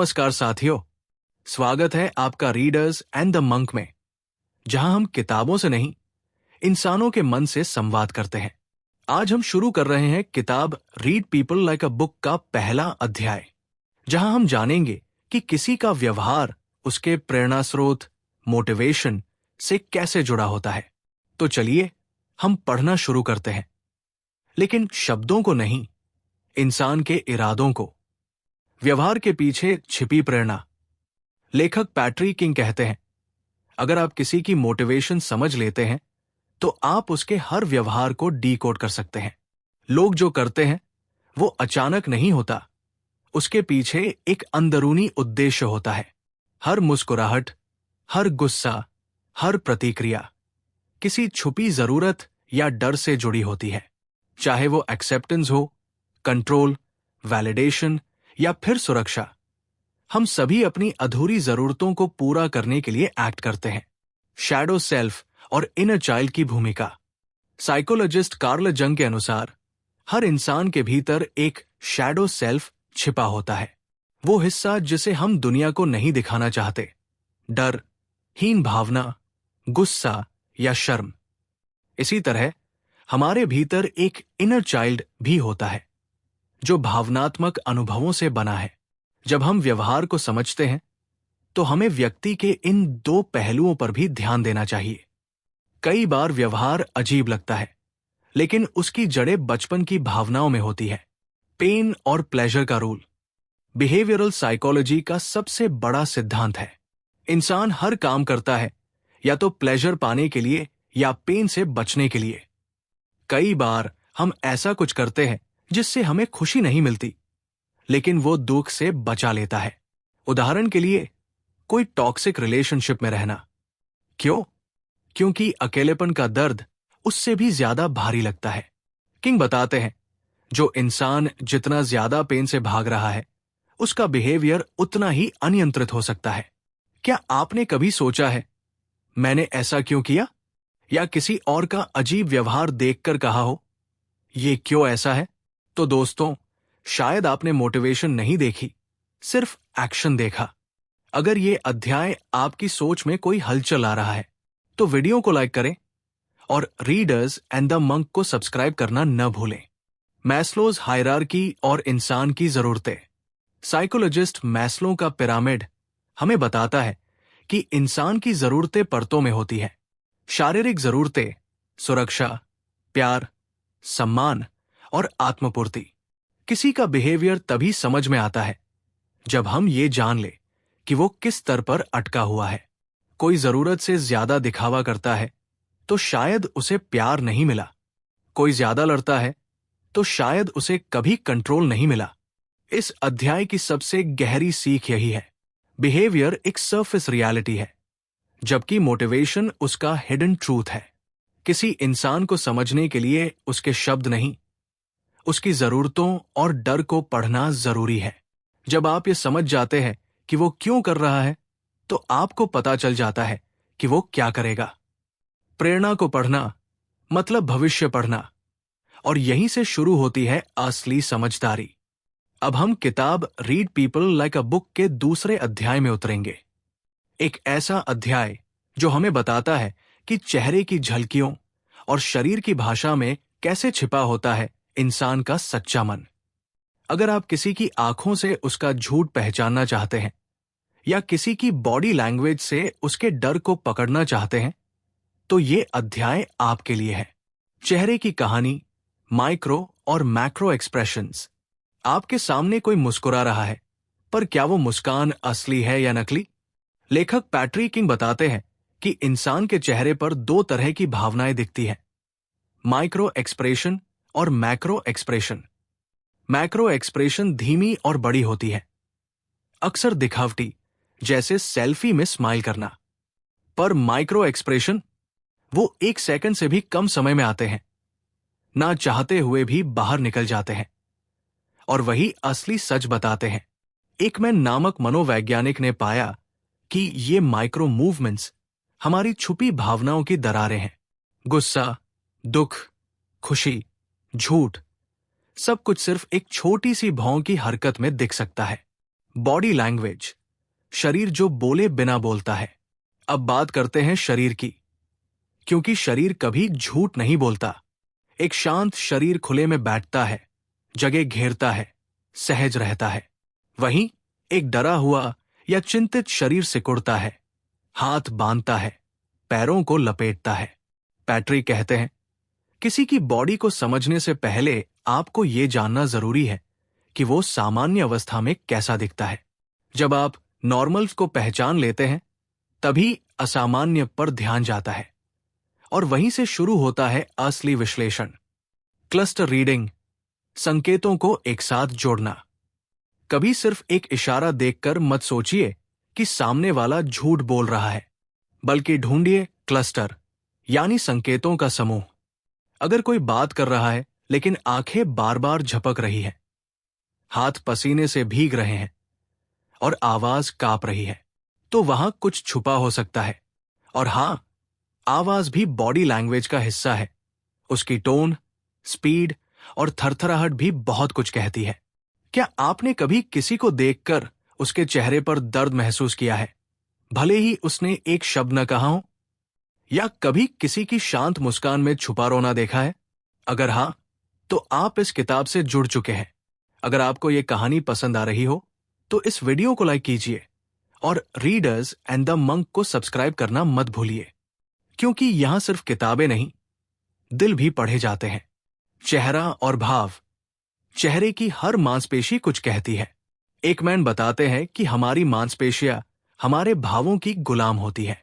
नमस्कार साथियों, स्वागत है आपका रीडर्स एंड द मंक में, जहां हम किताबों से नहीं, इंसानों के मन से संवाद करते हैं। आज हम शुरू कर रहे हैं किताब read people like a book का पहला अध्याय, जहां हम जानेंगे कि किसी का व्यवहार उसके प्रेरणा स्रोत, मोटिवेशन से कैसे जुड़ा होता है। तो चलिए हम पढ़ना शुरू करते हैं, लेकिन शब्दों को नहीं, इंसान के इरादों को। व्यवहार के पीछे छिपी प्रेरणा। लेखक पैट्री किंग कहते हैं, अगर आप किसी की मोटिवेशन समझ लेते हैं तो आप उसके हर व्यवहार को डीकोड कर सकते हैं। लोग जो करते हैं वो अचानक नहीं होता, उसके पीछे एक अंदरूनी उद्देश्य होता है। हर मुस्कुराहट, हर गुस्सा, हर प्रतिक्रिया किसी छुपी जरूरत या डर से जुड़ी होती है। चाहे वो एक्सेप्टेंस हो, कंट्रोल, वैलिडेशन या फिर सुरक्षा। हम सभी अपनी अधूरी जरूरतों को पूरा करने के लिए एक्ट करते हैं। शैडो सेल्फ और इनर चाइल्ड की भूमिका। साइकोलॉजिस्ट कार्ल जंग के अनुसार हर इंसान के भीतर एक शैडो सेल्फ छिपा होता है। वो हिस्सा जिसे हम दुनिया को नहीं दिखाना चाहते। डर, हीन भावना, गुस्सा या शर्म। इसी तरह हमारे भीतर एक इनर चाइल्ड भी होता है, जो भावनात्मक अनुभवों से बना है। जब हम व्यवहार को समझते हैं तो हमें व्यक्ति के इन दो पहलुओं पर भी ध्यान देना चाहिए। कई बार व्यवहार अजीब लगता है, लेकिन उसकी जड़ें बचपन की भावनाओं में होती है। पेन और प्लेजर का रूल। बिहेवियरल साइकोलॉजी का सबसे बड़ा सिद्धांत है, इंसान हर काम करता है या तो प्लेजर पाने के लिए या पेन से बचने के लिए। कई बार हम ऐसा कुछ करते हैं जिससे हमें खुशी नहीं मिलती, लेकिन वो दुख से बचा लेता है। उदाहरण के लिए, कोई टॉक्सिक रिलेशनशिप में रहना। क्यों? क्योंकि अकेलेपन का दर्द उससे भी ज्यादा भारी लगता है। किंग बताते हैं, जो इंसान जितना ज्यादा पेन से भाग रहा है, उसका बिहेवियर उतना ही अनियंत्रित हो सकता है। क्या आपने कभी सोचा है, मैंने ऐसा क्यों किया? या किसी और का अजीब व्यवहार देखकर कहा हो, ये क्यों ऐसा है? तो दोस्तों, शायद आपने मोटिवेशन नहीं देखी, सिर्फ एक्शन देखा। अगर ये अध्याय आपकी सोच में कोई हलचल ला रहा है, तो वीडियो को लाइक करें और रीडर्स एंड द मंक को सब्सक्राइब करना न भूलें। मैस्लोज हायरार्की और इंसान की जरूरतें। साइकोलॉजिस्ट मैस्लो का पिरामिड हमें बताता है कि इंसान की जरूरतें परतों में होती हैं। शारीरिक जरूरतें, सुरक्षा, प्यार, सम्मान और आत्मपूर्ति। किसी का बिहेवियर तभी समझ में आता है जब हम ये जान ले कि वो किस स्तर पर अटका हुआ है। कोई जरूरत से ज्यादा दिखावा करता है तो शायद उसे प्यार नहीं मिला। कोई ज्यादा लड़ता है तो शायद उसे कभी कंट्रोल नहीं मिला। इस अध्याय की सबसे गहरी सीख यही है, बिहेवियर एक सरफेस रियलिटी है, जबकि मोटिवेशन उसका हिडन ट्रूथ है। किसी इंसान को समझने के लिए उसके शब्द नहीं, उसकी जरूरतों और डर को पढ़ना जरूरी है। जब आप ये समझ जाते हैं कि वो क्यों कर रहा है, तो आपको पता चल जाता है कि वो क्या करेगा। प्रेरणा को पढ़ना मतलब भविष्य पढ़ना, और यहीं से शुरू होती है असली समझदारी। अब हम किताब read people like a book के दूसरे अध्याय में उतरेंगे। एक ऐसा अध्याय जो हमें बताता है कि चेहरे की झलकियों और शरीर की भाषा में कैसे छिपा होता है इंसान का सच्चा मन। अगर आप किसी की आंखों से उसका झूठ पहचानना चाहते हैं या किसी की बॉडी लैंग्वेज से उसके डर को पकड़ना चाहते हैं, तो ये अध्याय आपके लिए है। चेहरे की कहानी, माइक्रो और मैक्रो एक्सप्रेशंस। आपके सामने कोई मुस्कुरा रहा है, पर क्या वो मुस्कान असली है या नकली? लेखक पैट्री किंग बताते हैं कि इंसान के चेहरे पर दो तरह की भावनाएं दिखती हैं, माइक्रो एक्सप्रेशन और मैक्रो एक्सप्रेशन। मैक्रो एक्सप्रेशन धीमी और बड़ी होती है, अक्सर दिखावटी, जैसे सेल्फी में स्माइल करना। पर माइक्रो एक्सप्रेशन, वो 1 सेकंड से भी कम समय में आते हैं, ना चाहते हुए भी बाहर निकल जाते हैं, और वही असली सच बताते हैं। एकमैन नामक मनोवैज्ञानिक ने पाया कि ये माइक्रो मूवमेंट्स हमारी छुपी भावनाओं की दरारें हैं। गुस्सा, दुख, खुशी, झूठ, सब कुछ सिर्फ एक छोटी सी भौं की हरकत में दिख सकता है। बॉडी लैंग्वेज, शरीर जो बोले बिना बोलता है। अब बात करते हैं शरीर की, क्योंकि शरीर कभी झूठ नहीं बोलता। एक शांत शरीर खुले में बैठता है, जगह घेरता है, सहज रहता है। वहीं एक डरा हुआ या चिंतित शरीर सिकुड़ता है, हाथ बांधता है, पैरों को लपेटता है। पैट्रिक कहते हैं, किसी की बॉडी को समझने से पहले आपको यह जानना जरूरी है कि वो सामान्य अवस्था में कैसा दिखता है। जब आप नॉर्मल्स को पहचान लेते हैं, तभी असामान्य पर ध्यान जाता है, और वहीं से शुरू होता है असली विश्लेषण। क्लस्टर रीडिंग, संकेतों को एक साथ जोड़ना। कभी सिर्फ एक इशारा देखकर मत सोचिए कि सामने वाला झूठ बोल रहा है, बल्कि ढूंढिए क्लस्टर, यानी संकेतों का समूह। अगर कोई बात कर रहा है लेकिन आंखें बार बार झपक रही हैं, हाथ पसीने से भीग रहे हैं और आवाज कांप रही है, तो वहां कुछ छुपा हो सकता है। और हां, आवाज भी बॉडी लैंग्वेज का हिस्सा है। उसकी टोन, स्पीड और थरथराहट भी बहुत कुछ कहती है। क्या आपने कभी किसी को देखकर उसके चेहरे पर दर्द महसूस किया है, भले ही उसने एक शब्द न कहा हो? या कभी किसी की शांत मुस्कान में छुपा रोना देखा है? अगर हां, तो आप इस किताब से जुड़ चुके हैं। अगर आपको ये कहानी पसंद आ रही हो, तो इस वीडियो को लाइक कीजिए और रीडर्स एंड द मंक को सब्सक्राइब करना मत भूलिए, क्योंकि यहां सिर्फ किताबें नहीं, दिल भी पढ़े जाते हैं। चेहरा और भाव, चेहरे की हर मांसपेशी कुछ कहती है। एक मैन बताते हैं कि हमारी मांसपेशियां हमारे भावों की गुलाम होती है।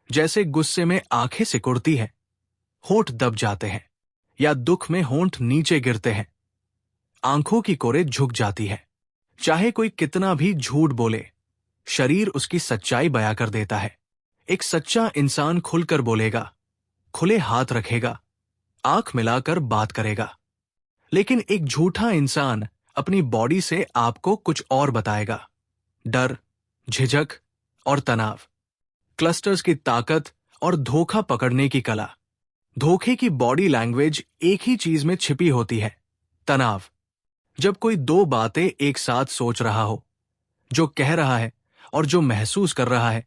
जैसे गुस्से में आंखें सिकुड़ती हैं, होंठ दब जाते हैं, या दुख में होंठ नीचे गिरते हैं, आंखों की कोरे झुक जाती है। चाहे कोई कितना भी झूठ बोले, शरीर उसकी सच्चाई बयां कर देता है। एक सच्चा इंसान खुलकर बोलेगा, खुले हाथ रखेगा, आंख मिलाकर बात करेगा। लेकिन एक झूठा इंसान अपनी बॉडी से आपको कुछ और बताएगा। डर, झिझक और तनाव, क्लस्टर्स की ताकत और धोखा पकड़ने की कला। धोखे की बॉडी लैंग्वेज एक ही चीज में छिपी होती है, तनाव। जब कोई दो बातें एक साथ सोच रहा हो, जो कह रहा है और जो महसूस कर रहा है,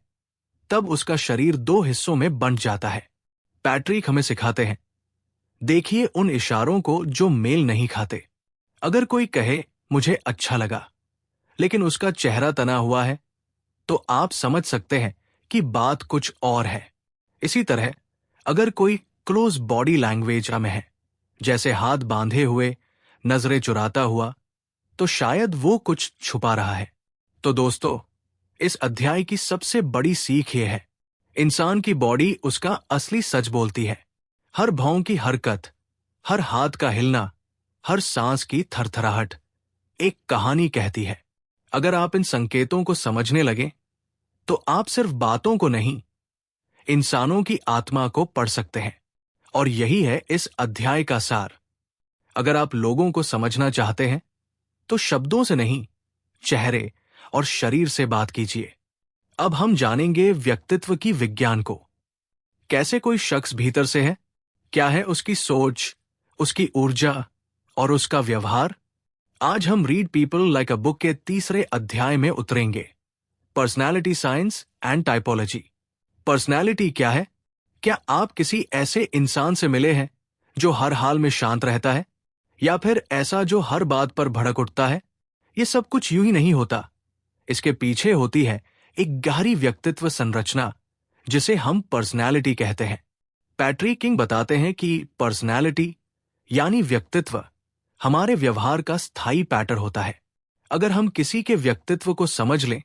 तब उसका शरीर दो हिस्सों में बंट जाता है। पैट्रिक हमें सिखाते हैं, देखिए उन इशारों को जो मेल नहीं खाते। अगर कोई कहे मुझे अच्छा लगा, लेकिन उसका चेहरा तना हुआ है, तो आप समझ सकते हैं कि बात कुछ और है। इसी तरह अगर कोई क्लोज बॉडी लैंग्वेज में है, जैसे हाथ बांधे हुए, नजरें चुराता हुआ, तो शायद वो कुछ छुपा रहा है। तो दोस्तों, इस अध्याय की सबसे बड़ी सीख ये है, इंसान की बॉडी उसका असली सच बोलती है। हर भौं की हरकत, हर हाथ का हिलना, हर सांस की थरथराहट एक कहानी कहती है। अगर आप इन संकेतों को समझने लगे, तो आप सिर्फ बातों को नहीं, इंसानों की आत्मा को पढ़ सकते हैं। और यही है इस अध्याय का सार। अगर आप लोगों को समझना चाहते हैं, तो शब्दों से नहीं, चेहरे और शरीर से बात कीजिए। अब हम जानेंगे व्यक्तित्व की विज्ञान को। कैसे कोई शख्स भीतर से है, क्या है उसकी सोच, उसकी ऊर्जा और उसका व्यवहार। आज हम read people like a book के तीसरे अध्याय में उतरेंगे, personality science and typology. Personality क्या है? क्या आप किसी ऐसे इंसान से मिले हैं जो हर हाल में शांत रहता है, या फिर ऐसा जो हर बात पर भड़क उठता है? ये सब कुछ यूं ही नहीं होता। इसके पीछे होती है एक गहरी व्यक्तित्व संरचना, जिसे हम पर्सनैलिटी कहते हैं। पैट्रिक किंग बताते हैं कि पर्सनैलिटी यानी व्यक्तित्व हमारे व्यवहार का स्थायी पैटर्न होता है। अगर हम किसी के व्यक्तित्व को समझ लें,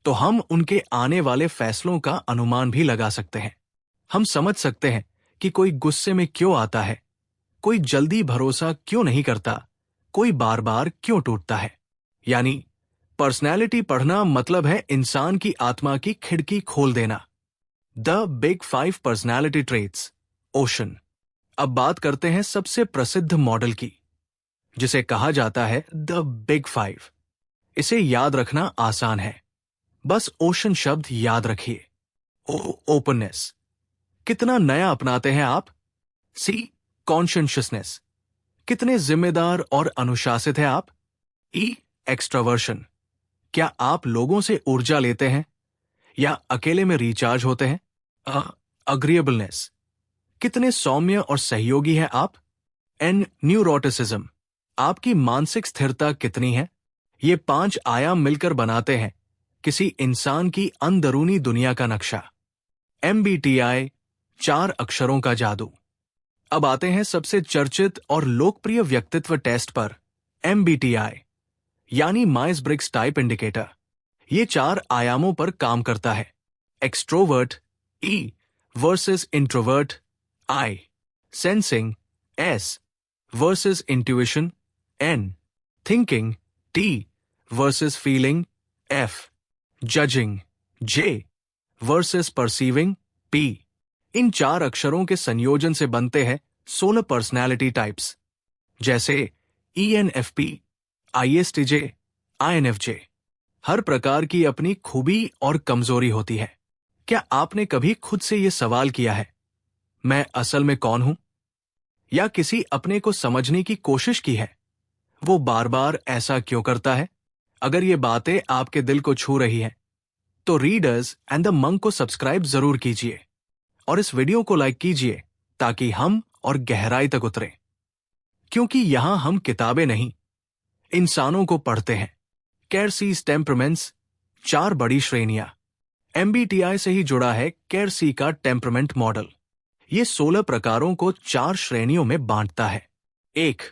तो हम उनके आने वाले फैसलों का अनुमान भी लगा सकते हैं। हम समझ सकते हैं कि कोई गुस्से में क्यों आता है, कोई जल्दी भरोसा क्यों नहीं करता, कोई बार बार क्यों टूटता है। यानी पर्सनैलिटी पढ़ना मतलब है इंसान की आत्मा की खिड़की खोल देना। The big 5 personality traits, ocean. अब बात करते हैं सबसे प्रसिद्ध मॉडल की, जिसे कहा जाता है द बिग 5। इसे याद रखना आसान है, बस ओशन शब्द याद रखिए। ओपननेस, कितना नया अपनाते हैं आप। सी, कॉन्शियसनेस, कितने जिम्मेदार और अनुशासित हैं आप। ई, एक्सट्रावर्शन, क्या आप लोगों से ऊर्जा लेते हैं या अकेले में रिचार्ज होते हैं? अग्रीएबलनेस, कितने सौम्य और सहयोगी हैं आप? न्यूरोटिसिज्म, आपकी मानसिक स्थिरता कितनी है? ये 5 आयाम मिलकर बनाते हैं किसी इंसान की अंदरूनी दुनिया का नक्शा। MBTI, 4 अक्षरों का जादू। अब आते हैं सबसे चर्चित और लोकप्रिय व्यक्तित्व टेस्ट पर, MBTI यानी माइज ब्रिग्स टाइप इंडिकेटर। ये 4 आयामों पर काम करता है। Extrovert E versus introvert I, sensing S versus intuition N, thinking T versus feeling F, judging J versus perceiving P। इन 4 अक्षरों के संयोजन से बनते हैं 16 पर्सनैलिटी टाइप्स, जैसे ENFP, ISTJ, INFJ। हर प्रकार की अपनी खूबी और कमजोरी होती है। क्या आपने कभी खुद से यह सवाल किया है, मैं असल में कौन हूं? या किसी अपने को समझने की कोशिश की है, वो बार बार ऐसा क्यों करता है? अगर ये बातें आपके दिल को छू रही हैं, तो रीडर्स एंड द मंक को सब्सक्राइब जरूर कीजिए और इस वीडियो को लाइक कीजिए ताकि हम और गहराई तक उतरें। क्योंकि यहां हम किताबें नहीं, इंसानों को पढ़ते हैं। केरसीज टेम्परमेंट्स, 4 बड़ी श्रेणियां। MBTI से ही जुड़ा है केरसी का टेम्परमेंट मॉडल। ये 16 प्रकारों को 4 श्रेणियों में बांटता है। 1,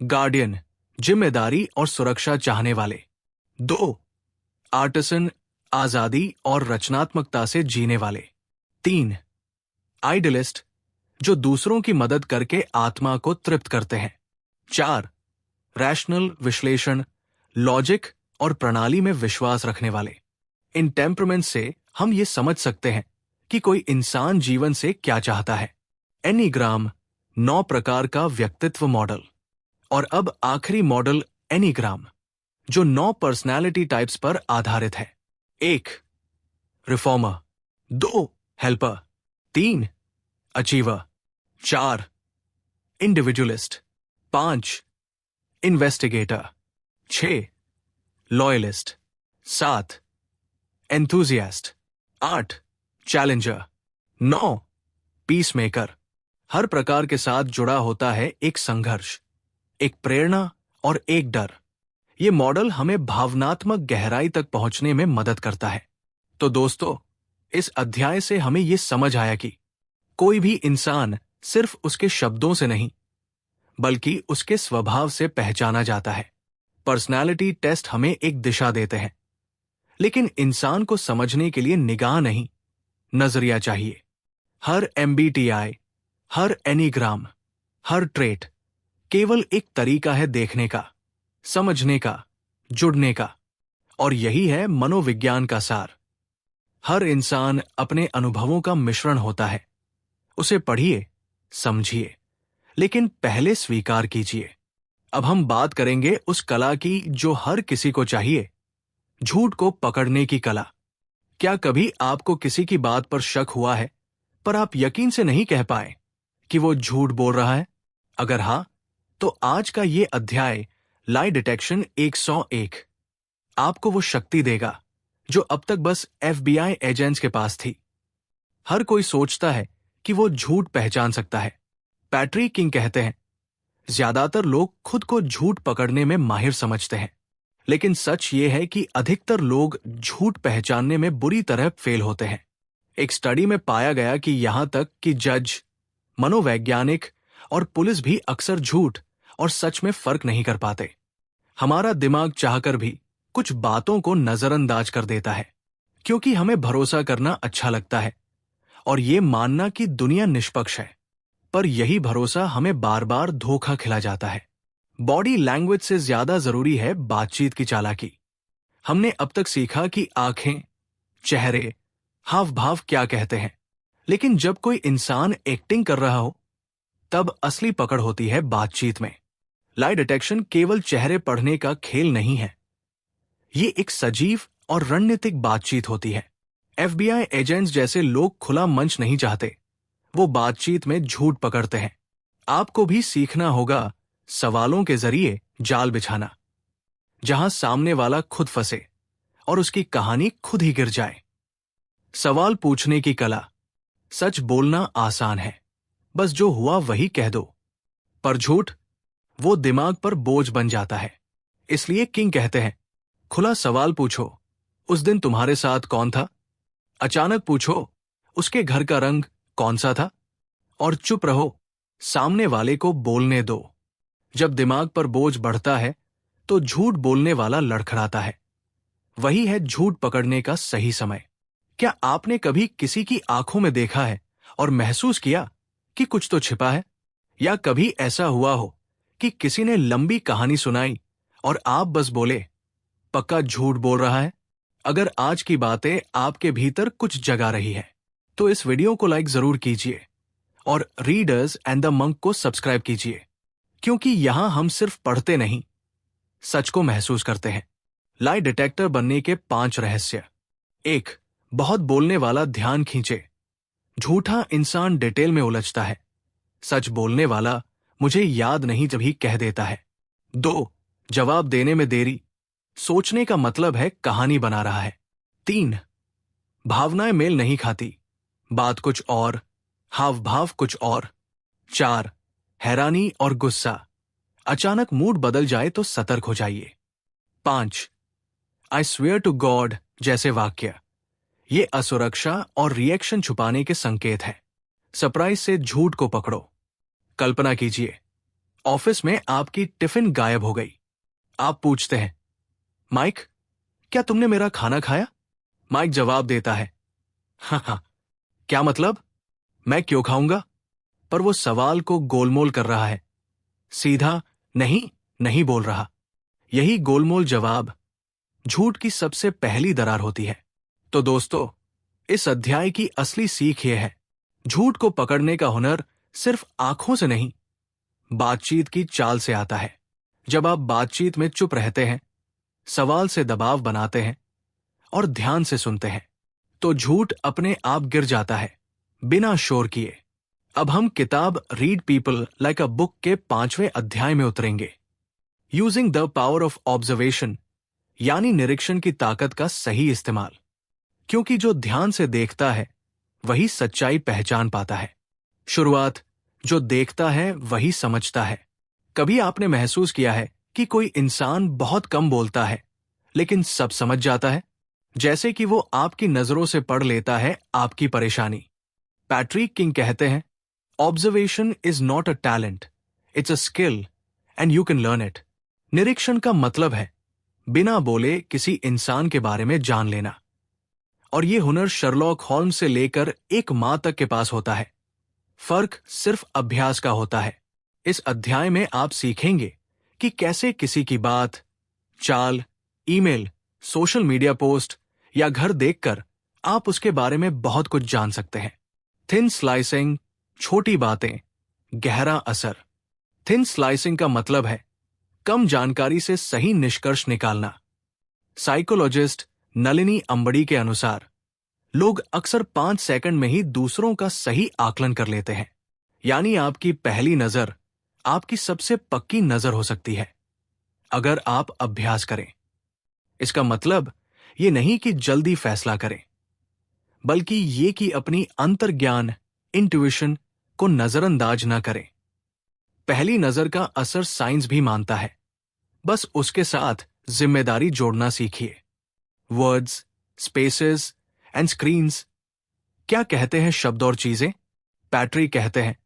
गार्डियन, जिम्मेदारी और सुरक्षा चाहने वाले। 2, आर्टिसन, आजादी और रचनात्मकता से जीने वाले। 3, आइडलिस्ट, जो दूसरों की मदद करके आत्मा को तृप्त करते हैं। 4, रैशनल, विश्लेषण, लॉजिक और प्रणाली में विश्वास रखने वाले। इन टेम्परमेंट से हम ये समझ सकते हैं कि कोई इंसान जीवन से क्या चाहता है। एनीग्राम, 9 प्रकार का व्यक्तित्व मॉडल। और अब आखिरी मॉडल एनीग्राम, जो 9 पर्सनैलिटी टाइप्स पर आधारित है। 1, reformer. 2, helper. 3, achiever. 4, individualist. 5, investigator. 6, loyalist. 7, enthusiast. 8, challenger. 9, peacemaker. हर प्रकार के साथ जुड़ा होता है एक संघर्ष, एक प्रेरणा और एक डर। ये मॉडल हमें भावनात्मक गहराई तक पहुंचने में मदद करता है। तो दोस्तों, इस अध्याय से हमें ये समझ आया कि कोई भी इंसान सिर्फ उसके शब्दों से नहीं, बल्कि उसके स्वभाव से पहचाना जाता है। पर्सनालिटी टेस्ट हमें एक दिशा देते हैं, लेकिन इंसान को समझने के लिए निगाह नहीं, नजरिया चाहिए। हर MBTI, हर एनीग्राम, हर ट्रेट केवल एक तरीका है देखने का, समझने का, जुड़ने का। और यही है मनोविज्ञान का सार। हर इंसान अपने अनुभवों का मिश्रण होता है। उसे पढ़िए, समझिए, लेकिन पहले स्वीकार कीजिए। अब हम बात करेंगे उस कला की जो हर किसी को चाहिए, झूठ को पकड़ने की कला। क्या कभी आपको किसी की बात पर शक हुआ है, पर आप यकीन से नहीं कह पाए कि वो झूठ बोल रहा है? अगर हाँ, तो आज का ये अध्याय लाई डिटेक्शन 101 आपको वो शक्ति देगा जो अब तक बस FBI एजेंट्स के पास थी। हर कोई सोचता है कि वो झूठ पहचान सकता है। पैट्रिक किंग कहते हैं, ज्यादातर लोग खुद को झूठ पकड़ने में माहिर समझते हैं, लेकिन सच ये है कि अधिकतर लोग झूठ पहचानने में बुरी तरह फेल होते हैं। एक स्टडी में पाया गया कि यहां तक कि जज, मनोवैज्ञानिक और पुलिस भी अक्सर झूठ और सच में फर्क नहीं कर पाते। हमारा दिमाग चाहकर भी कुछ बातों को नजरअंदाज कर देता है, क्योंकि हमें भरोसा करना अच्छा लगता है और ये मानना कि दुनिया निष्पक्ष है। पर यही भरोसा हमें बार बार धोखा खिला जाता है। बॉडी लैंग्वेज से ज्यादा जरूरी है बातचीत की चालाकी। हमने अब तक सीखा कि आंखें, चेहरे, हाव भाव क्या कहते हैं, लेकिन जब कोई इंसान एक्टिंग कर रहा हो, तब असली पकड़ होती है बातचीत में। लाई डिटेक्शन केवल चेहरे पढ़ने का खेल नहीं है, ये एक सजीव और रणनीतिक बातचीत होती है। FBI एजेंट्स जैसे लोग खुला मंच नहीं चाहते, वो बातचीत में झूठ पकड़ते हैं। आपको भी सीखना होगा सवालों के जरिए जाल बिछाना, जहां सामने वाला खुद फंसे। और उसकी कहानी खुद ही गिर जाए। सवाल पूछने की कला। सच बोलना आसान है, बस जो हुआ वही कह दो। पर झूठ, वो दिमाग पर बोझ बन जाता है। इसलिए किंग कहते हैं, खुला सवाल पूछो, उस दिन तुम्हारे साथ कौन था? अचानक पूछो, उसके घर का रंग कौन सा था? और चुप रहो, सामने वाले को बोलने दो। जब दिमाग पर बोझ बढ़ता है तो झूठ बोलने वाला लड़खड़ाता है। वही है झूठ पकड़ने का सही समय। क्या आपने कभी किसी की आंखों में देखा है और महसूस किया कि कुछ तो छिपा है? या कभी ऐसा हुआ हो कि किसी ने लंबी कहानी सुनाई और आप बस बोले, पक्का झूठ बोल रहा है? अगर आज की बातें आपके भीतर कुछ जगा रही है तो इस वीडियो को लाइक जरूर कीजिए और रीडर्स एंड द मंक को सब्सक्राइब कीजिए, क्योंकि यहां हम सिर्फ पढ़ते नहीं, सच को महसूस करते हैं। लाई डिटेक्टर बनने के 5 रहस्य। 1. बहुत बोलने वाला ध्यान खींचे। झूठा इंसान डिटेल में उलझता है। सच बोलने वाला मुझे याद नहीं जब ही कह देता है। 2. जवाब देने में देरी। सोचने का मतलब है कहानी बना रहा है। 3. भावनाएं मेल नहीं खाती, बात कुछ और, हाव भाव कुछ और। 4. हैरानी और गुस्सा। अचानक मूड बदल जाए तो सतर्क हो जाइए। 5. आई स्वेयर टू गॉड जैसे वाक्य। ये असुरक्षा और रिएक्शन छुपाने के संकेत है। सरप्राइज से झूठ को पकड़ो। कल्पना कीजिए, ऑफिस में आपकी टिफिन गायब हो गई। आप पूछते हैं, माइक, क्या तुमने मेरा खाना खाया? माइक जवाब देता है, हाँ, क्या मतलब? मैं क्यों खाऊंगा? पर वो सवाल को गोलमोल कर रहा है, सीधा नहीं नहीं बोल रहा। यही गोलमोल जवाब झूठ की सबसे पहली दरार होती है। तो दोस्तों, इस अध्याय की असली सीख यह है, झूठ को पकड़ने का हुनर सिर्फ आंखों से नहीं, बातचीत की चाल से आता है। जब आप बातचीत में चुप रहते हैं, सवाल से दबाव बनाते हैं और ध्यान से सुनते हैं, तो झूठ अपने आप गिर जाता है, बिना शोर किए। अब हम किताब read people like a book के 5वें अध्याय में उतरेंगे। Using the power of observation, यानी निरीक्षण की ताकत का सही इस्तेमाल। क्योंकि जो ध्यान से देखता है वही सच्चाई पहचान पाता है। शुरुआत, जो देखता है वही समझता है। कभी आपने महसूस किया है कि कोई इंसान बहुत कम बोलता है लेकिन सब समझ जाता है, जैसे कि वो आपकी नजरों से पढ़ लेता है आपकी परेशानी। पैट्रिक किंग कहते हैं, observation is not a talent, it's a skill and you can learn it. निरीक्षण का मतलब है बिना बोले किसी इंसान के बारे में जान लेना। और ये हुनर शर्लॉक होल्म्स से लेकर एक माँ तक के पास होता है। फर्क सिर्फ अभ्यास का होता है। इस अध्याय में आप सीखेंगे कि कैसे किसी की बात, चाल, ईमेल, सोशल मीडिया पोस्ट या घर देखकर आप उसके बारे में बहुत कुछ जान सकते हैं। थिन स्लाइसिंग, छोटी बातें, गहरा असर। थिन स्लाइसिंग का मतलब है कम जानकारी से सही निष्कर्ष निकालना। साइकोलॉजिस्ट नलिनी अंबड़ी के अनुसार लोग अक्सर 5 सेकंड में ही दूसरों का सही आकलन कर लेते हैं। यानी आपकी पहली नजर आपकी सबसे पक्की नजर हो सकती है अगर आप अभ्यास करें। इसका मतलब ये नहीं कि जल्दी फैसला करें, बल्कि ये कि अपनी अंतर्ज्ञान, इंट्यूइशन को नजरअंदाज न करें। पहली नजर का असर साइंस भी मानता है, बस उसके साथ जिम्मेदारी जोड़ना सीखिए। Words, spaces and screens. क्या कहते हैं शब्द और चीजें? पैट्रिक कहते हैं,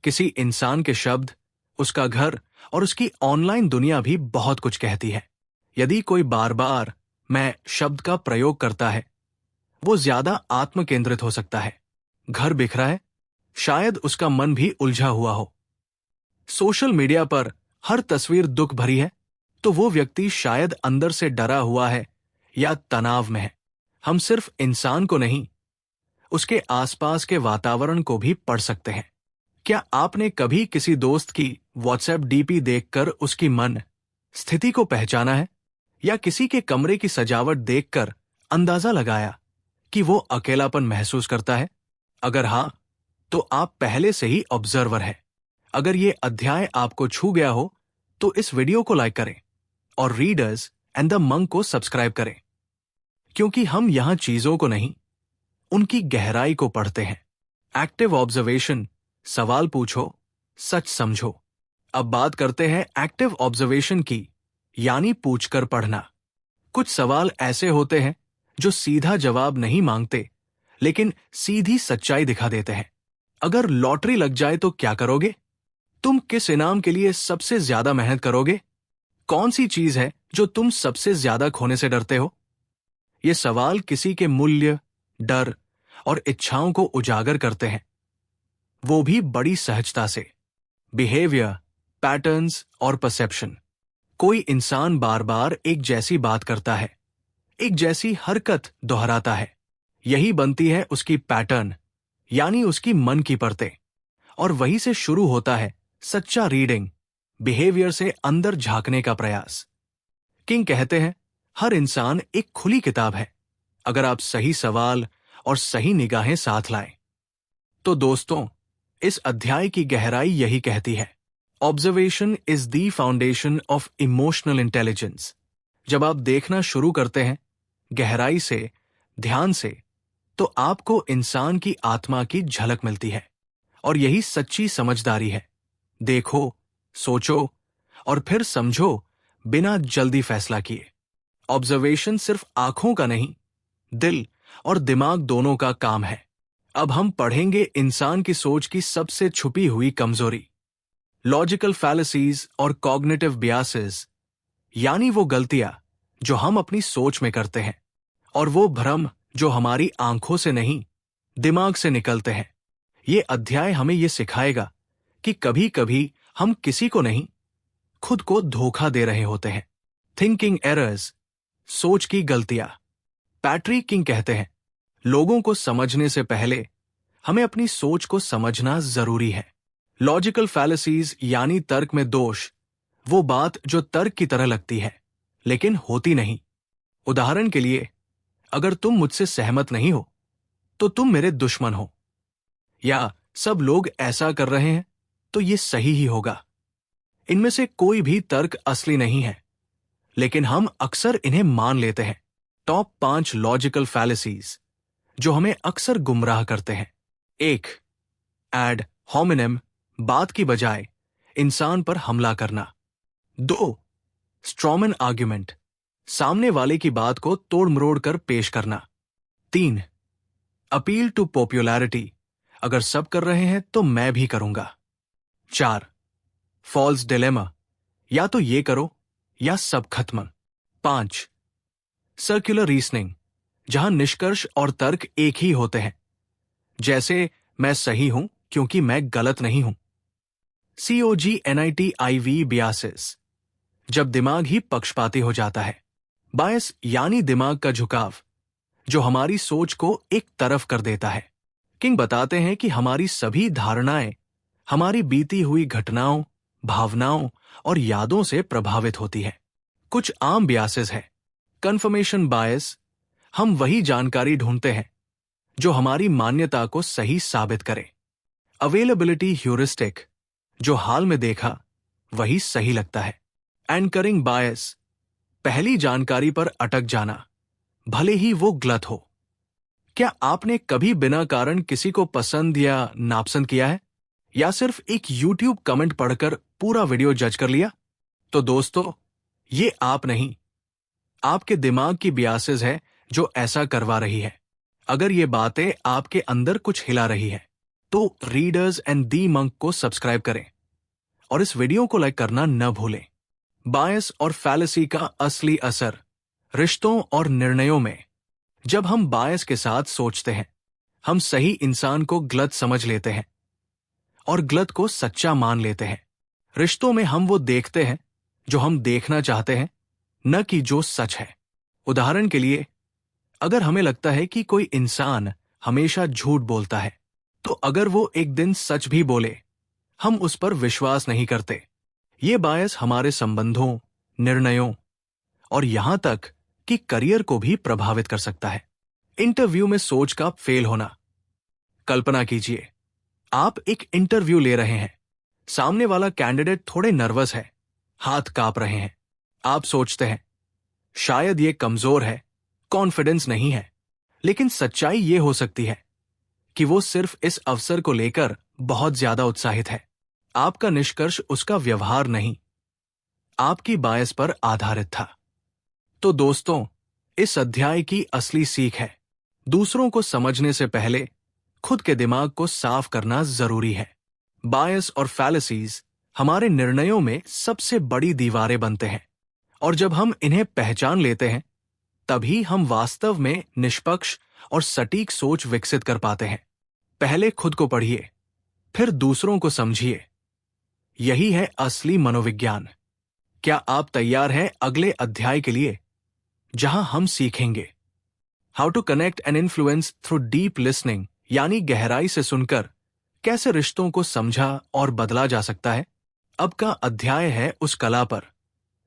किसी इंसान के शब्द, उसका घर और उसकी ऑनलाइन दुनिया भी बहुत कुछ कहती है। यदि कोई बार बार मैं शब्द का प्रयोग करता है, वो ज्यादा आत्म केंद्रित हो सकता है। घर बिखरा है, शायद उसका मन भी उलझा हुआ हो। सोशल मीडिया पर हर तस्वीर दुख भरी है, तो वो व्यक्ति शायद अंदर से डरा हुआ है या तनाव में है। हम सिर्फ इंसान को नहीं, उसके आसपास के वातावरण को भी पढ़ सकते हैं। क्या आपने कभी किसी दोस्त की व्हाट्सएप डीपी देखकर उसकी मन स्थिति को पहचाना है? या किसी के कमरे की सजावट देखकर अंदाजा लगाया कि वो अकेलापन महसूस करता है? अगर हाँ, तो आप पहले से ही ऑब्जर्वर है। अगर ये अध्याय आपको छू गया हो तो इस वीडियो को लाइक करें और रीडर्स एंड द मंक को सब्सक्राइब करें। क्योंकि हम यहां चीजों को नहीं, उनकी गहराई को पढ़ते हैं। एक्टिव ऑब्जर्वेशन, सवाल पूछो, सच समझो। अब बात करते हैं एक्टिव ऑब्जर्वेशन की, यानी पूछकर पढ़ना। कुछ सवाल ऐसे होते हैं जो सीधा जवाब नहीं मांगते, लेकिन सीधी सच्चाई दिखा देते हैं। अगर लॉटरी लग जाए तो क्या करोगे? तुम किस इनाम के लिए सबसे ज्यादा मेहनत करोगे? कौन सी चीज है जो तुम सबसे ज्यादा खोने से डरते हो? ये सवाल किसी के मूल्य, डर और इच्छाओं को उजागर करते हैं, वो भी बड़ी सहजता से। बिहेवियर, पैटर्न्स और परसेप्शन। कोई इंसान बार बार एक जैसी बात करता है, एक जैसी हरकत दोहराता है। यही बनती है उसकी पैटर्न, यानी उसकी मन की परतें। और वहीं से शुरू होता है सच्चा रीडिंग, बिहेवियर से अंदर झांकने का प्रयास। किंग कहते हैं, हर इंसान एक खुली किताब है, अगर आप सही सवाल और सही निगाहें साथ लाएं। तो दोस्तों, इस अध्याय की गहराई यही कहती है, observation is the foundation of emotional intelligence. जब आप देखना शुरू करते हैं गहराई से, ध्यान से, तो आपको इंसान की आत्मा की झलक मिलती है। और यही सच्ची समझदारी है। देखो, सोचो और फिर समझो, बिना जल्दी फैसला किए। ऑब्जर्वेशन सिर्फ आंखों का नहीं, दिल और दिमाग दोनों का काम है। अब हम पढ़ेंगे इंसान की सोच की सबसे छुपी हुई कमजोरी, लॉजिकल फैलेसीज और कॉग्निटिव बियासेस, यानी वो गलतियां जो हम अपनी सोच में करते हैं, और वो भ्रम जो हमारी आंखों से नहीं, दिमाग से निकलते हैं। ये अध्याय हमें ये सिखाएगा कि कभी कभी हम किसी को नहीं, खुद को धोखा दे रहे होते हैं। थिंकिंग एरर्स, सोच की गलतियां। पैट्रिक किंग कहते हैं, लोगों को समझने से पहले हमें अपनी सोच को समझना जरूरी है। लॉजिकल फैलेसीज यानी तर्क में दोष, वो बात जो तर्क की तरह लगती है लेकिन होती नहीं। उदाहरण के लिए, अगर तुम मुझसे सहमत नहीं हो तो तुम मेरे दुश्मन हो, या सब लोग ऐसा कर रहे हैं तो ये सही ही होगा। इनमें से कोई भी तर्क असली नहीं है, लेकिन हम अक्सर इन्हें मान लेते हैं। टॉप 5 लॉजिकल फैलेसीज जो हमें अक्सर गुमराह करते हैं। 1. एड होमिनेम, बात की बजाय इंसान पर हमला करना। 2. स्ट्रॉमैन आर्ग्यूमेंट, सामने वाले की बात को तोड़ मरोड़ कर पेश करना। 3. अपील टू पॉपुलैरिटी, अगर सब कर रहे हैं तो मैं भी करूंगा। 4. फॉल्स डिलेमा, या तो ये करो या सब खत्म। 5. सर्कुलर रीजनिंग, जहां निष्कर्ष और तर्क एक ही होते हैं, जैसे मैं सही हूं क्योंकि मैं गलत नहीं हूं। COGNITIV बियासिस, जब दिमाग ही पक्षपाती हो जाता है। बायस यानी दिमाग का झुकाव, जो हमारी सोच को एक तरफ कर देता है। किंग बताते हैं कि हमारी सभी धारणाएं हमारी बीती हुई घटनाओं, भावनाओं और यादों से प्रभावित होती है। कुछ आम बियासेस है। कंफर्मेशन बायस, हम वही जानकारी ढूंढते हैं जो हमारी मान्यता को सही साबित करे। अवेलेबिलिटी ह्यूरिस्टिक, जो हाल में देखा वही सही लगता है। एंकरिंग बायस, पहली जानकारी पर अटक जाना, भले ही वो गलत हो। क्या आपने कभी बिना कारण किसी को पसंद या नापसंद किया है, या सिर्फ एक YouTube कमेंट पढ़कर पूरा वीडियो जज कर लिया? तो दोस्तों, ये आप नहीं, आपके दिमाग की बियासेस है जो ऐसा करवा रही है। अगर ये बातें आपके अंदर कुछ हिला रही है, तो रीडर्स एंड दी मंक को सब्सक्राइब करें और इस वीडियो को लाइक करना न भूलें। बायस और फैलेसी का असली असर रिश्तों और निर्णयों में। जब हम बायस के साथ सोचते हैं, हम सही इंसान को गलत समझ लेते हैं और गलत को सच्चा मान लेते हैं। रिश्तों में हम वो देखते हैं जो हम देखना चाहते हैं, न कि जो सच है। उदाहरण के लिए, अगर हमें लगता है कि कोई इंसान हमेशा झूठ बोलता है, तो अगर वो एक दिन सच भी बोले, हम उस पर विश्वास नहीं करते। ये बायस हमारे संबंधों, निर्णयों और यहां तक कि करियर को भी प्रभावित कर सकता है। इंटरव्यू में सोच का फेल होना। कल्पना कीजिए, आप एक इंटरव्यू ले रहे हैं, सामने वाला कैंडिडेट थोड़े नर्वस है, हाथ कांप रहे हैं। आप सोचते हैं, शायद ये कमजोर है कॉन्फिडेंस नहीं है। लेकिन सच्चाई ये हो सकती है कि वो सिर्फ इस अवसर को लेकर बहुत ज्यादा उत्साहित है। आपका निष्कर्ष उसका व्यवहार नहीं, आपकी बायस पर आधारित था। तो दोस्तों, इस अध्याय की असली सीख है, दूसरों को समझने से पहले खुद के दिमाग को साफ करना जरूरी है। बायस और फैलेसीज हमारे निर्णयों में सबसे बड़ी दीवारें बनते हैं, और जब हम इन्हें पहचान लेते हैं तभी हम वास्तव में निष्पक्ष और सटीक सोच विकसित कर पाते हैं। पहले खुद को पढ़िए, फिर दूसरों को समझिए। यही है असली मनोविज्ञान। क्या आप तैयार हैं अगले अध्याय के लिए, जहां हम सीखेंगे how to connect and influence through deep listening, यानी गहराई से सुनकर कैसे रिश्तों को समझा और बदला जा सकता है। अब का अध्याय है उस कला पर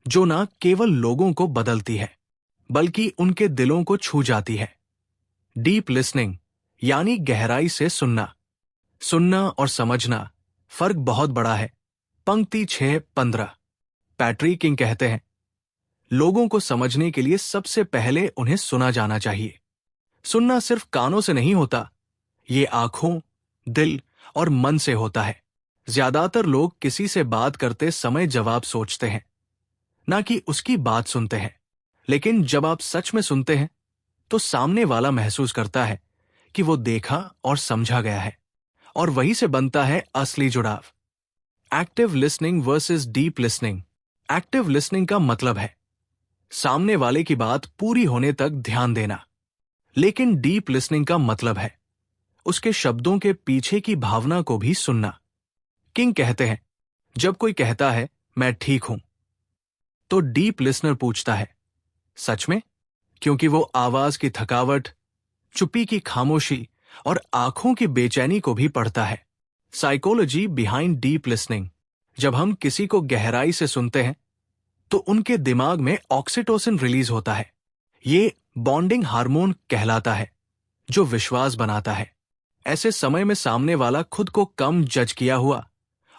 जो न केवल लोगों को बदलती है बल्कि उनके दिलों को छू जाती है। डीप लिसनिंग यानी गहराई से सुनना। सुनना और समझना फर्क बहुत बड़ा है। पंक्ति 6-15। पैट्रिक किंग कहते हैं, लोगों को समझने के लिए सबसे पहले उन्हें सुना जाना चाहिए। सुनना सिर्फ कानों से नहीं होता, ये आंखों, दिल और मन से होता है। ज्यादातर लोग किसी से बात करते समय जवाब सोचते हैं, ना कि उसकी बात सुनते हैं। लेकिन जब आप सच में सुनते हैं तो सामने वाला महसूस करता है कि वो देखा और समझा गया है, और वहीं से बनता है असली जुड़ाव। Active listening versus deep listening. Active listening का मतलब है सामने वाले की बात पूरी होने तक ध्यान देना, लेकिन डीप लिसनिंग का मतलब है उसके शब्दों के पीछे की भावना को भी सुनना। किंग कहते हैं, जब कोई कहता है मैं ठीक हूं, तो डीप लिसनर पूछता है, सच में? क्योंकि वो आवाज की थकावट, चुप्पी की खामोशी और आंखों की बेचैनी को भी पढ़ता है। Psychology behind deep listening. जब हम किसी को गहराई से सुनते हैं तो उनके दिमाग में ऑक्सीटोसिन रिलीज होता है। ये बॉन्डिंग हार्मोन कहलाता है, जो विश्वास बनाता है। ऐसे समय में सामने वाला खुद को कम जज किया हुआ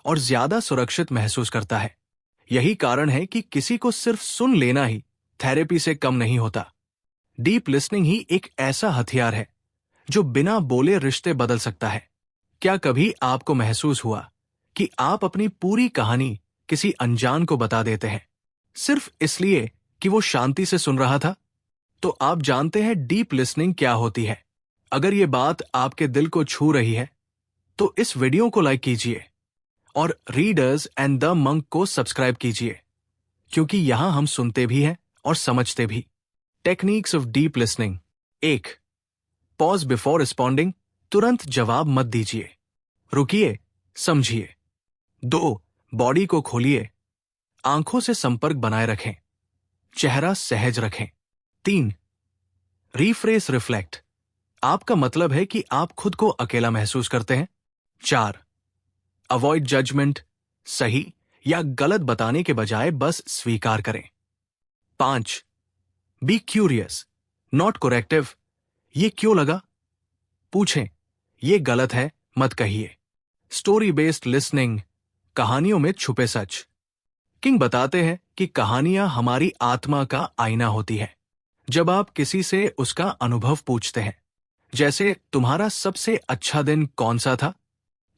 और ज्यादा सुरक्षित महसूस करता है। यही कारण है कि किसी को सिर्फ सुन लेना ही थेरेपी से कम नहीं होता। डीप लिसनिंग ही एक ऐसा हथियार है जो बिना बोले रिश्ते बदल सकता है। क्या कभी आपको महसूस हुआ कि आप अपनी पूरी कहानी किसी अनजान को बता देते हैं सिर्फ इसलिए कि वो शांति से सुन रहा था? तो आप जानते हैं डीप लिसनिंग क्या होती है। अगर ये बात आपके दिल को छू रही है तो इस वीडियो को लाइक कीजिए और रीडर्स एंड द मंक को सब्सक्राइब कीजिए, क्योंकि यहां हम सुनते भी हैं और समझते भी। Techniques of deep listening. 1. Pause before responding. तुरंत जवाब मत दीजिए, रुकिए, समझिए। 2. बॉडी को खोलिए, आंखों से संपर्क बनाए रखें, चेहरा सहज रखें। 3. Rephrase reflect. आपका मतलब है कि आप खुद को अकेला महसूस करते हैं। 4. Avoid judgement. सही या गलत बताने के बजाय बस स्वीकार करें। 5. Be curious, not corrective. ये क्यों लगा? पूछें, ये गलत है, मत कहिए। Story based listening. कहानियों में छुपे सच। किंग बताते हैं कि कहानियां हमारी आत्मा का आईना होती है। जब आप किसी से उसका अनुभव पूछते हैं, जैसे तुम्हारा सबसे अच्छा दिन कौन सा था,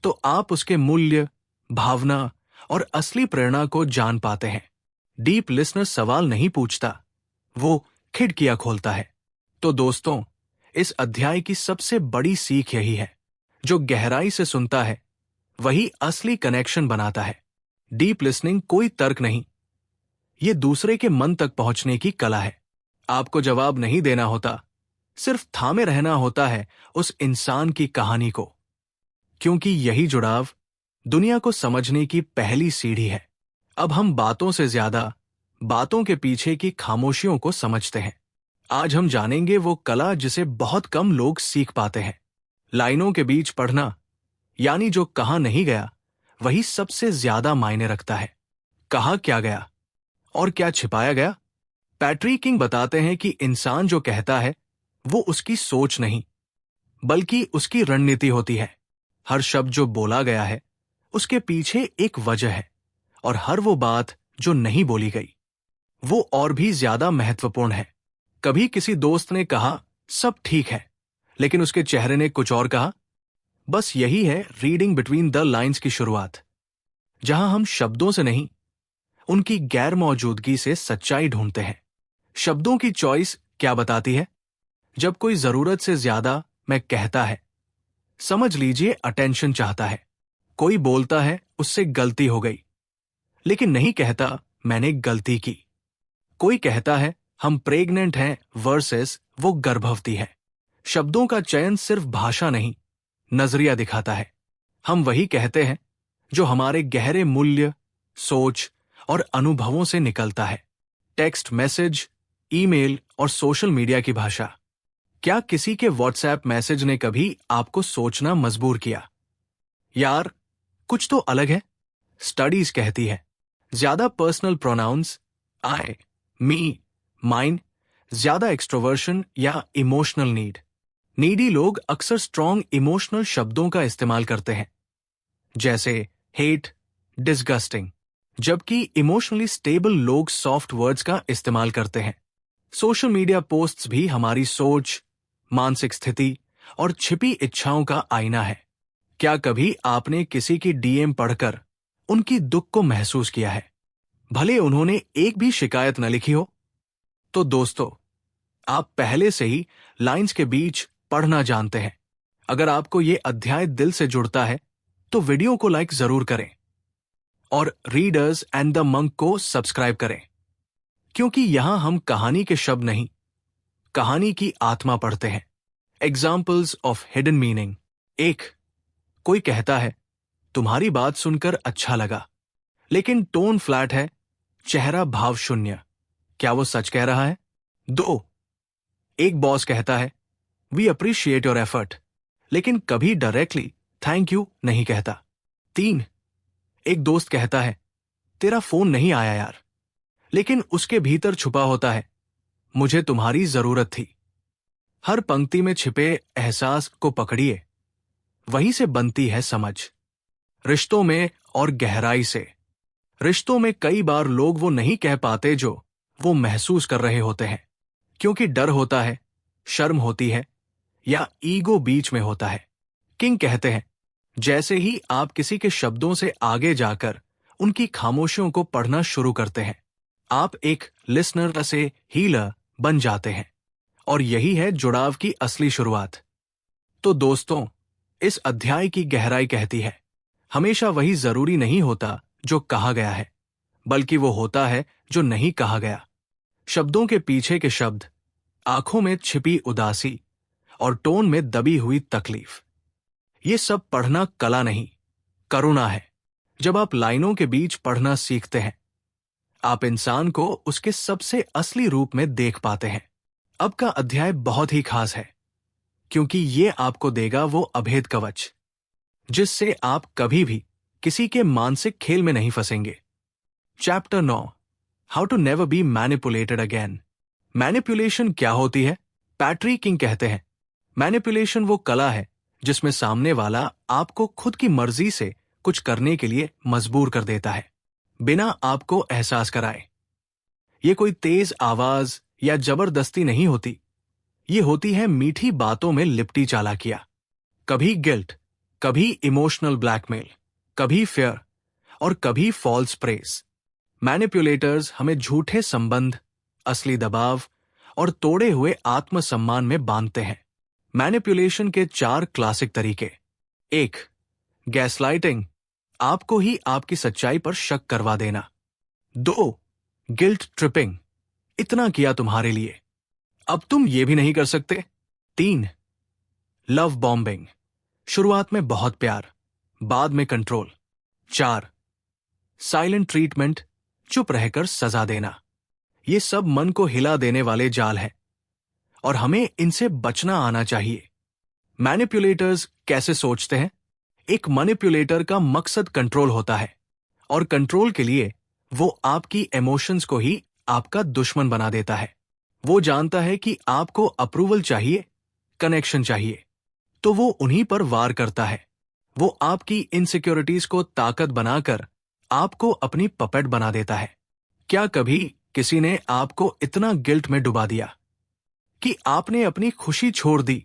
तो आप उसके मूल्य, भावना और असली प्रेरणा को जान पाते हैं। डीप लिसनर सवाल नहीं पूछता, वो खिड़कियां खोलता है। तो दोस्तों, इस अध्याय की सबसे बड़ी सीख यही है, जो गहराई से सुनता है वही असली कनेक्शन बनाता है। डीप लिसनिंग कोई तर्क नहीं, ये दूसरे के मन तक पहुंचने की कला है। आपको जवाब नहीं देना होता, सिर्फ थामे रहना होता है उस इंसान की कहानी को, क्योंकि यही जुड़ाव दुनिया को समझने की पहली सीढ़ी है। अब हम बातों से ज्यादा बातों के पीछे की खामोशियों को समझते हैं। आज हम जानेंगे वो कला जिसे बहुत कम लोग सीख पाते हैं। लाइनों के बीच पढ़ना, यानी जो कहा नहीं गया वही सबसे ज्यादा मायने रखता है। कहा क्या गया और क्या छिपाया गया? पैट्रिक किंग बताते हैं कि इंसान जो कहता है वो उसकी सोच नहीं, बल्कि उसकी रणनीति होती है। हर शब्द जो बोला गया है उसके पीछे एक वजह है, और हर वो बात जो नहीं बोली गई वो और भी ज्यादा महत्वपूर्ण है। कभी किसी दोस्त ने कहा सब ठीक है, लेकिन उसके चेहरे ने कुछ और कहा। बस यही है रीडिंग बिटवीन द लाइंस की शुरुआत, जहां हम शब्दों से नहीं, उनकी गैर मौजूदगी से सच्चाई ढूंढते हैं। शब्दों की चॉइस क्या बताती है? जब कोई जरूरत से ज्यादा मैं कहता है, समझ लीजिए अटेंशन चाहता है। कोई बोलता है उससे गलती हो गई, लेकिन नहीं कहता मैंने गलती की। कोई कहता है हम प्रेग्नेंट हैं वर्सेस वो गर्भवती है। शब्दों का चयन सिर्फ भाषा नहीं, नजरिया दिखाता है। हम वही कहते हैं जो हमारे गहरे मूल्य, सोच और अनुभवों से निकलता है। टेक्स्ट मैसेज, ईमेल और सोशल मीडिया की भाषा। क्या किसी के व्हाट्सएप मैसेज ने कभी आपको सोचना मजबूर किया? यार, कुछ तो अलग है। स्टडीज कहती है ज्यादा पर्सनल प्रोनाउंस, आई, मी, माइन, ज्यादा एक्सट्रोवर्शन या इमोशनल नीड। नीडी लोग अक्सर स्ट्रॉन्ग इमोशनल शब्दों का इस्तेमाल करते हैं, जैसे हेट, डिस्गस्टिंग, जबकि इमोशनली स्टेबल लोग सॉफ्ट वर्ड्स का इस्तेमाल करते हैं। सोशल मीडिया पोस्ट्स भी हमारी सोच, मानसिक स्थिति और छिपी इच्छाओं का आईना है। क्या कभी आपने किसी की डीएम पढ़कर उनकी दुख को महसूस किया है, भले उन्होंने एक भी शिकायत न लिखी हो? तो दोस्तों, आप पहले से ही लाइंस के बीच पढ़ना जानते हैं। अगर आपको ये अध्याय दिल से जुड़ता है तो वीडियो को लाइक जरूर करें और रीडर्स एंड द मंक को सब्सक्राइब करें, क्योंकि यहां हम कहानी के शब्द नहीं, कहानी की आत्मा पढ़ते हैं। Examples of hidden meaning. 1. कोई कहता है तुम्हारी बात सुनकर अच्छा लगा, लेकिन टोन फ्लैट है, चेहरा भाव शून्य। क्या वो सच कह रहा है? 2. एक बॉस कहता है वी अप्रिशिएट योर एफर्ट, लेकिन कभी डायरेक्टली थैंक यू नहीं कहता। 3. एक दोस्त कहता है तेरा फोन नहीं आया यार, लेकिन उसके भीतर छुपा होता है मुझे तुम्हारी जरूरत थी। हर पंक्ति में छिपे एहसास को पकड़िए, वहीं से बनती है समझ। रिश्तों में और गहराई से। रिश्तों में कई बार लोग वो नहीं कह पाते जो वो महसूस कर रहे होते हैं, क्योंकि डर होता है, शर्म होती है या ईगो बीच में होता है। किंग कहते हैं जैसे ही आप किसी के शब्दों से आगे जाकर उनकी खामोशियों को पढ़ना शुरू करते हैं, आप एक लिसनर से हीलर बन जाते हैं, और यही है जुड़ाव की असली शुरुआत। तो दोस्तों, इस अध्याय की गहराई कहती है हमेशा वही जरूरी नहीं होता जो कहा गया है, बल्कि वो होता है जो नहीं कहा गया। शब्दों के पीछे के शब्द, आंखों में छिपी उदासी और टोन में दबी हुई तकलीफ, ये सब पढ़ना कला नहीं, करुणा है। जब आप लाइनों के बीच पढ़ना सीखते हैं, आप इंसान को उसके सबसे असली रूप में देख पाते हैं। अब का अध्याय बहुत ही खास है, क्योंकि ये आपको देगा वो अभेद कवच जिससे आप कभी भी किसी के मानसिक खेल में नहीं फंसेंगे। Chapter 9, how to never be manipulated again. Manipulation क्या होती है? पैट्री किंग कहते हैं मैनिपुलेशन वो कला है जिसमें सामने वाला आपको खुद की मर्जी से कुछ करने के लिए मजबूर कर देता है, बिना आपको एहसास कराए। ये कोई तेज आवाज या जबरदस्ती नहीं होती, ये होती है मीठी बातों में लिपटी चालाकियां। कभी गिल्ट, कभी इमोशनल ब्लैकमेल, कभी फेयर और कभी फॉल्स प्रेज। मैनिपुलेटर्स हमें झूठे संबंध, असली दबाव और तोड़े हुए आत्मसम्मान में बांधते हैं। मैनिपुलेशन के 4 क्लासिक तरीके। 1. गैसलाइटिंग, आपको ही आपकी सच्चाई पर शक करवा देना। 2. गिल्ट ट्रिपिंग, इतना किया तुम्हारे लिए, अब तुम ये भी नहीं कर सकते। 3. लव बॉम्बिंग, शुरुआत में बहुत प्यार, बाद में कंट्रोल। 4. साइलेंट ट्रीटमेंट, चुप रहकर सजा देना। ये सब मन को हिला देने वाले जाल हैं, और हमें इनसे बचना आना चाहिए। मैनिपुलेटर्स कैसे सोचते हैं? एक मैनिपुलेटर का मकसद कंट्रोल होता है, और कंट्रोल के लिए वो आपकी इमोशंस को ही आपका दुश्मन बना देता है। वो जानता है कि आपको अप्रूवल चाहिए, कनेक्शन चाहिए, तो वो उन्हीं पर वार करता है। वो आपकी इनसिक्योरिटीज को ताकत बनाकर आपको अपनी पपेट बना देता है। क्या कभी किसी ने आपको इतना गिल्ट में डुबा दिया कि आपने अपनी खुशी छोड़ दी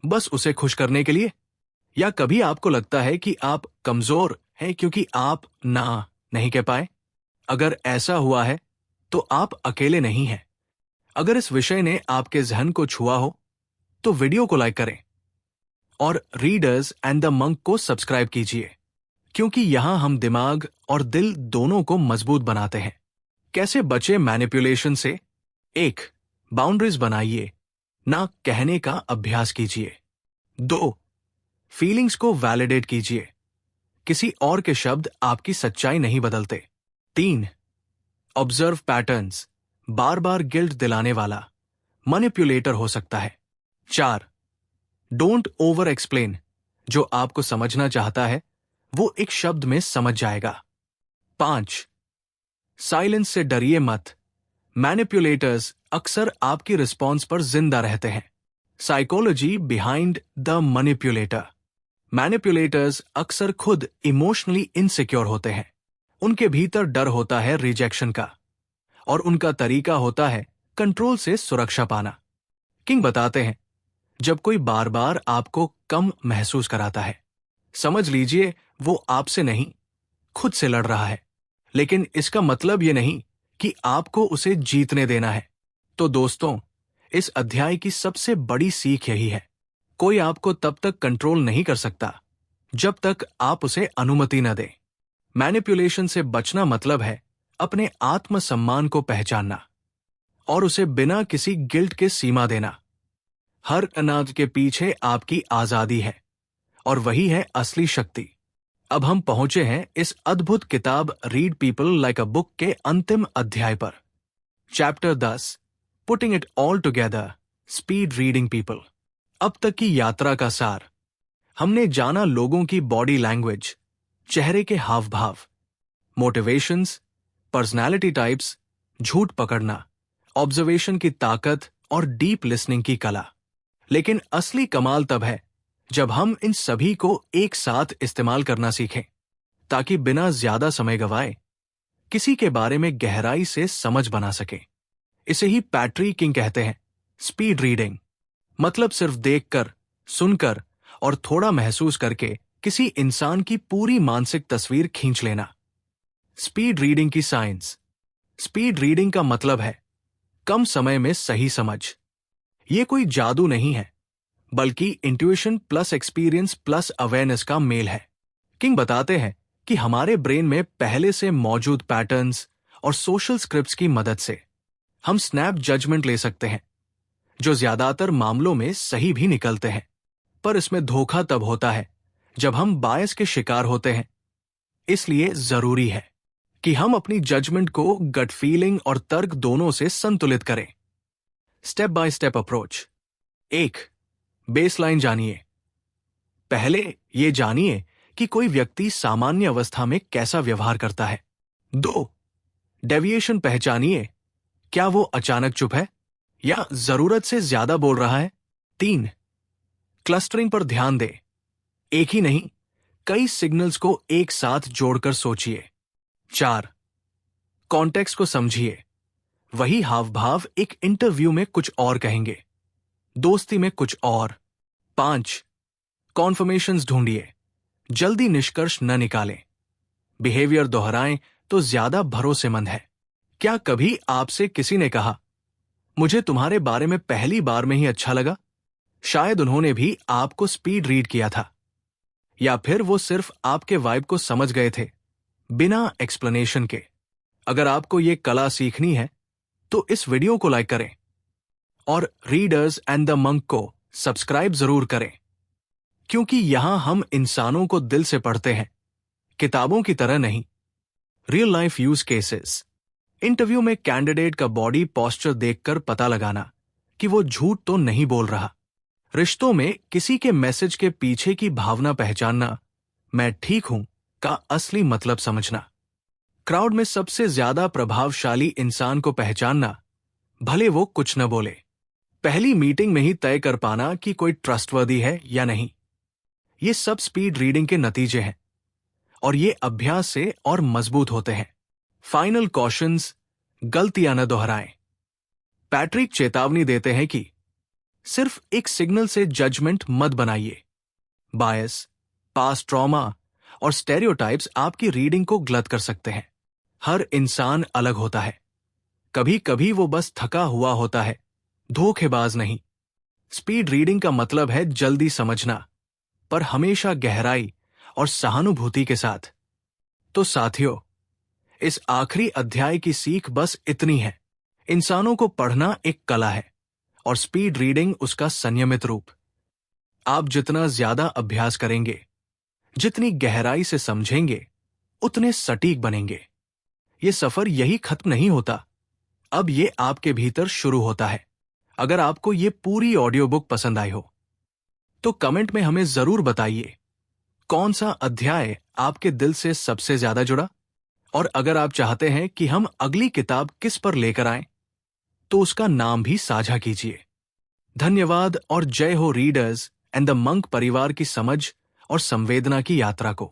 बस उसे खुश करने के लिए? या कभी आपको लगता है कि आप कमजोर हैं क्योंकि आप ना नहीं कह पाए? अगर ऐसा हुआ है तो आप अकेले नहीं हैं। अगर इस विषय ने आपके जहन को छुआ हो तो वीडियो को लाइक करें और रीडर्स एंड द मंक को सब्सक्राइब कीजिए, क्योंकि यहां हम दिमाग और दिल दोनों को मजबूत बनाते हैं। कैसे बचे मैनिपुलेशन से? 1. बाउंड्रीज बनाइए, ना कहने का अभ्यास कीजिए। 2. फीलिंग्स को वैलिडेट कीजिए, किसी और के शब्द आपकी सच्चाई नहीं बदलते। 3. ऑब्जर्व पैटर्न्स, बार बार गिल्ट दिलाने वाला मैनिपुलेटर हो सकता है। 4. डोंट ओवर एक्सप्लेन, जो आपको समझना चाहता है वो एक शब्द में समझ जाएगा। 5. साइलेंस से डरिए मत, मैनिपुलेटर्स अक्सर आपकी रिस्पॉन्स पर जिंदा रहते हैं। Psychology behind the manipulator. Manipulators अक्सर खुद इमोशनली इनसिक्योर होते हैं। उनके भीतर डर होता है रिजेक्शन का, और उनका तरीका होता है कंट्रोल से सुरक्षा पाना। किंग बताते हैं, जब कोई बार बार आपको कम महसूस कराता है, समझ लीजिए वो आपसे नहीं, खुद से लड़ रहा है। लेकिन इसका मतलब ये नहीं कि आपको उसे जीतने देना है। तो दोस्तों, इस अध्याय की सबसे बड़ी सीख यही है, कोई आपको तब तक कंट्रोल नहीं कर सकता जब तक आप उसे अनुमति न दें। मैनिपुलेशन से बचना मतलब है अपने आत्मसम्मान को पहचानना और उसे बिना किसी गिल्ट के सीमा देना। हर अनाज के पीछे आपकी आजादी है, और वही है असली शक्ति। अब हम पहुंचे हैं इस अद्भुत किताब read people like a book के अंतिम अध्याय पर। Chapter 10, putting it all together, speed reading people. अब तक की यात्रा का सार। हमने जाना लोगों की बॉडी लैंग्वेज, चेहरे के हाव भाव, मोटिवेशंस, पर्सनैलिटी टाइप्स, झूठ पकड़ना, ऑब्जर्वेशन की ताकत और डीप लिसनिंग की कला। लेकिन असली कमाल तब है जब हम इन सभी को एक साथ इस्तेमाल करना सीखें, ताकि बिना ज्यादा समय गवाए किसी के बारे में गहराई से समझ बना सकें। इसे ही पैट्रिक किंग कहते हैं स्पीड रीडिंग। मतलब सिर्फ देखकर, सुनकर और थोड़ा महसूस करके किसी इंसान की पूरी मानसिक तस्वीर खींच लेना। स्पीड रीडिंग की साइंस। स्पीड रीडिंग का मतलब है कम समय में सही समझ। यह कोई जादू नहीं है, बल्कि intuition plus experience plus awareness का मेल है। किंग बताते हैं कि हमारे ब्रेन में पहले से मौजूद पैटर्न्स और सोशल स्क्रिप्ट्स की मदद से हम स्नैप जजमेंट ले सकते हैं, जो ज्यादातर मामलों में सही भी निकलते हैं। पर इसमें धोखा तब होता है जब हम बायस के शिकार होते हैं। इसलिए जरूरी है कि हम अपनी जजमेंट को गट फीलिंग और तर्क दोनों से संतुलित करें। Step by step approach. 1. Baseline जानिए। पहले ये जानिए कि कोई व्यक्ति सामान्य अवस्था में कैसा व्यवहार करता है। 2. डेविएशन पहचानिए, क्या वो अचानक चुप है या जरूरत से ज्यादा बोल रहा है। 3. क्लस्टरिंग पर ध्यान दें। एक ही नहीं, कई सिग्नल्स को एक साथ जोड़कर सोचिए। 4. कॉन्टेक्स्ट को समझिए। वही हाव भाव एक इंटरव्यू में कुछ और कहेंगे, दोस्ती में कुछ और। 5. कॉन्फर्मेशंस ढूंढिए, जल्दी निष्कर्ष न निकालें। बिहेवियर दोहराएं तो ज्यादा भरोसेमंद है। क्या कभी आपसे किसी ने कहा, मुझे तुम्हारे बारे में पहली बार में ही अच्छा लगा? शायद उन्होंने भी आपको स्पीड रीड किया था, या फिर वो सिर्फ आपके वाइब को समझ गए थे, बिना एक्सप्लेनेशन के। अगर आपको ये कला सीखनी है तो इस वीडियो को लाइक करें और रीडर्स एंड द मंक को सब्सक्राइब जरूर करें, क्योंकि यहां हम इंसानों को दिल से पढ़ते हैं, किताबों की तरह नहीं। Real life use cases. Interview में कैंडिडेट का बॉडी पोस्चर देखकर पता लगाना कि वो झूठ तो नहीं बोल रहा। रिश्तों में किसी के मैसेज के पीछे की भावना पहचानना, मैं ठीक हूं का असली मतलब समझना। क्राउड में सबसे ज्यादा प्रभावशाली इंसान को पहचानना, भले वो कुछ न बोले। पहली मीटिंग में ही तय कर पाना कि कोई ट्रस्टवर्दी है या नहीं। ये सब स्पीड रीडिंग के नतीजे हैं, और ये अभ्यास से और मजबूत होते हैं। फाइनल कॉशंस, गलतियां न दोहराएं। पैट्रिक चेतावनी देते हैं कि सिर्फ एक सिग्नल से जजमेंट मत बनाइए। बायस, पास्ट ट्रॉमा और स्टेरियोटाइप्स आपकी रीडिंग को गलत कर सकते हैं। हर इंसान अलग होता है। कभी कभी वो बस थका हुआ होता है, धोखेबाज नहीं। स्पीड रीडिंग का मतलब है जल्दी समझना, पर हमेशा गहराई और सहानुभूति के साथ। तो साथियों, इस आखिरी अध्याय की सीख बस इतनी है। इंसानों को पढ़ना एक कला है और स्पीड रीडिंग उसका संयमित रूप। आप जितना ज्यादा अभ्यास करेंगे, जितनी गहराई से समझेंगे, उतने सटीक बनेंगे। ये सफर यही खत्म नहीं होता, अब ये आपके भीतर शुरू होता है। अगर आपको ये पूरी ऑडियो बुक पसंद आई हो तो कमेंट में हमें जरूर बताइए कौन सा अध्याय आपके दिल से सबसे ज्यादा जुड़ा। और अगर आप चाहते हैं कि हम अगली किताब किस पर लेकर आएं, तो उसका नाम भी साझा कीजिए। धन्यवाद और जय हो रीडर्स एंड द मंक परिवार की समझ और संवेदना की यात्रा को।